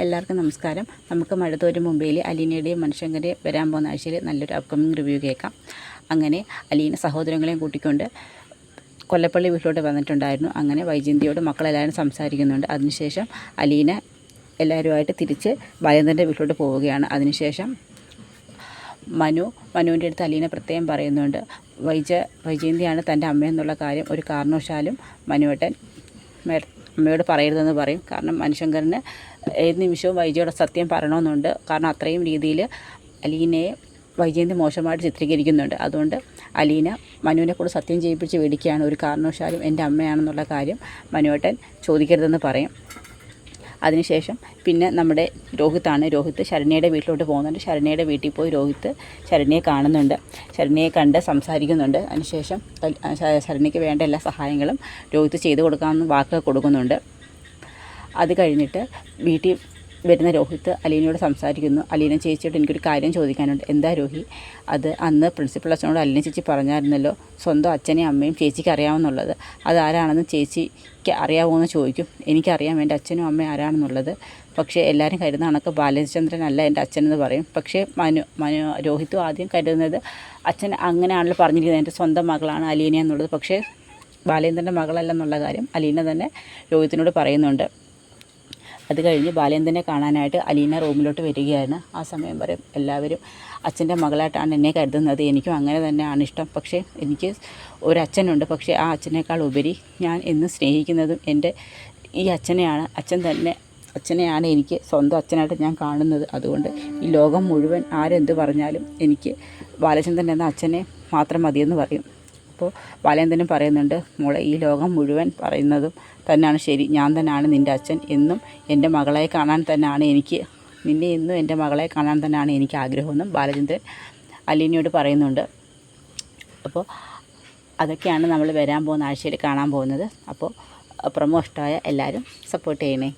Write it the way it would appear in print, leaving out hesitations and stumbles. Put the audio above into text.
എല്ലാവർക്കും നമസ്കാരം. നമുക്ക് മഴത്തോര് മുംബൈയിൽ അലീനയുടെയും മനുഷ്യൻ്റെയും വരാൻ പോകുന്ന ആഴ്ചയിൽ നല്ലൊരു അപ്കമിങ് റിവ്യൂ കേൾക്കാം. അങ്ങനെ അലീന സഹോദരങ്ങളെയും കൂട്ടിക്കൊണ്ട് കൊല്ലപ്പള്ളി വീട്ടിലോട്ട് വന്നിട്ടുണ്ടായിരുന്നു. അങ്ങനെ വൈജയന്തിയോട് മക്കളെല്ലാവരും സംസാരിക്കുന്നുണ്ട്. അതിനുശേഷം അലീന എല്ലാവരുമായിട്ട് തിരിച്ച് ബാലേന്ദ്രൻ്റെ വീട്ടിലോട്ട് പോവുകയാണ്. അതിനുശേഷം മനുവിൻ്റെ അടുത്ത് അലീന പ്രത്യേകം പറയുന്നുണ്ട്, വൈജയന്തിയാണ് തൻ്റെ അമ്മയെന്നുള്ള കാര്യം ഒരു കാരണവശാലും മനുവേട്ടൻ അമ്മയോട് പറയരുതെന്ന് പറയും. കാരണം മനുശങ്കറിന് ഏത് നിമിഷവും വൈജയുടെ സത്യം പറയണമെന്നുണ്ട്. കാരണം അത്രയും രീതിയിൽ അലീനയെ വൈജയന്തി മോശമായിട്ട് ചിത്രീകരിക്കുന്നുണ്ട്. അതുകൊണ്ട് അലീന മനുവിനെ കൂടെ സത്യം ചെയ്യിപ്പിച്ച് മേടിക്കുകയാണ്. ഒരു കാരണവശാലും എൻ്റെ അമ്മയാണെന്നുള്ള കാര്യം മനുവേട്ടൻ ചോദിക്കരുതെന്ന് പറയും. അതിനുശേഷം പിന്നെ നമ്മുടെ രോഹിത്ത് ശരണ്യയുടെ വീട്ടിലോട്ട് പോകുന്നുണ്ട്. ശരണ്യയുടെ വീട്ടിൽ പോയി രോഹിത്ത് ശരണ്യയെ കാണുന്നുണ്ട്. ശരണ്യയെ കണ്ട് സംസാരിക്കുന്നുണ്ട്. അതിനുശേഷം ശരണ്യയ്ക്ക് വേണ്ട എല്ലാ സഹായങ്ങളും രോഹിത്ത് ചെയ്തു കൊടുക്കാമെന്ന് വാക്ക് കൊടുക്കുന്നുണ്ട്. അത് കഴിഞ്ഞിട്ട് വീട്ടിൽ വരുന്ന രോഹിത്ത് അലീനയോട് സംസാരിക്കുന്നു. അലീന ചേച്ചിയോട് എനിക്കൊരു കാര്യം ചോദിക്കാനുണ്ട്. എന്താ രോഹി? അത് അന്ന് പ്രിൻസിപ്പൽ അച്ഛനോട് അലീന ചേച്ചി പറഞ്ഞായിരുന്നല്ലോ, സ്വന്തം അച്ഛനെയും അമ്മയും ചേച്ചിക്ക് അറിയാമെന്നുള്ളത്. അതാരാണെന്ന് ചേച്ചിക്ക് അറിയാമോ എന്ന് ചോദിക്കും. എനിക്കറിയാം എൻ്റെ അച്ഛനും അമ്മയും ആരാണെന്നുള്ളത്. പക്ഷേ എല്ലാവരും കരുതുന്ന കണക്ക് ബാലചന്ദ്രനല്ല എൻ്റെ അച്ഛനെന്ന് പറയും. പക്ഷേ രോഹിത്തും ആദ്യം കരുതുന്നത് അച്ഛൻ അങ്ങനെയാണല്ലോ പറഞ്ഞിരിക്കുന്നത്, എൻ്റെ സ്വന്തം മകളാണ് അലീന എന്നുള്ളത്. പക്ഷേ ബാലേന്ദ്രൻ്റെ മകളല്ലെന്നുള്ള കാര്യം അലീന തന്നെ രോഹിത്തിനോട് പറയുന്നുണ്ട്. അത് കഴിഞ്ഞ് ബാലേന്ദ്രനെ കാണാനായിട്ട് അലീന റൂമിലോട്ട് വരികയാണ്. ആ സമയം പറയും, എല്ലാവരും അച്ഛൻ്റെ മകളായിട്ടാണ് എന്നെ കരുതുന്നത്. എനിക്കും അങ്ങനെ തന്നെയാണ് ഇഷ്ടം. പക്ഷേ എനിക്ക് ഒരച്ഛനുണ്ട്. പക്ഷേ ആ അച്ഛനേക്കാൾ ഉപരി ഞാൻ എന്നും സ്നേഹിക്കുന്നതും എൻ്റെ ഈ അച്ഛനെയാണ്. അച്ഛനെയാണ് എനിക്ക് സ്വന്തം അച്ഛനായിട്ട് ഞാൻ കാണുന്നത്. അതുകൊണ്ട് ഈ ലോകം മുഴുവൻ ആരെന്ത് പറഞ്ഞാലും എനിക്ക് ബാലചന്ദ്രൻ എന്ന അച്ഛനെ മാത്രം മതിയെന്ന് പറയും. അപ്പോൾ ബാലേന്ദ്രനും പറയുന്നുണ്ട്, മോളെ, ഈ ലോകം മുഴുവൻ പറയുന്നതും തന്നെയാണ് ശരി. ഞാൻ തന്നെയാണ് നിൻ്റെ അച്ഛൻ. എന്നും എൻ്റെ മകളെ കാണാൻ തന്നെയാണ് നിന്നെ എന്നും എൻ്റെ മകളെ കാണാൻ തന്നെയാണ് എനിക്ക് ആഗ്രഹമെന്നും ബാലചന്ദ്രൻ അലീനയോട് പറയുന്നുണ്ട്. അപ്പോൾ അതൊക്കെയാണ് നമ്മൾ വരാൻ പോകുന്ന ആഴ്ചയിൽ കാണാൻ പോകുന്നത്. അപ്പോൾ പ്രൊമോ ഇഷ്ടമായ എല്ലാവരും സപ്പോർട്ട് ചെയ്യണേ.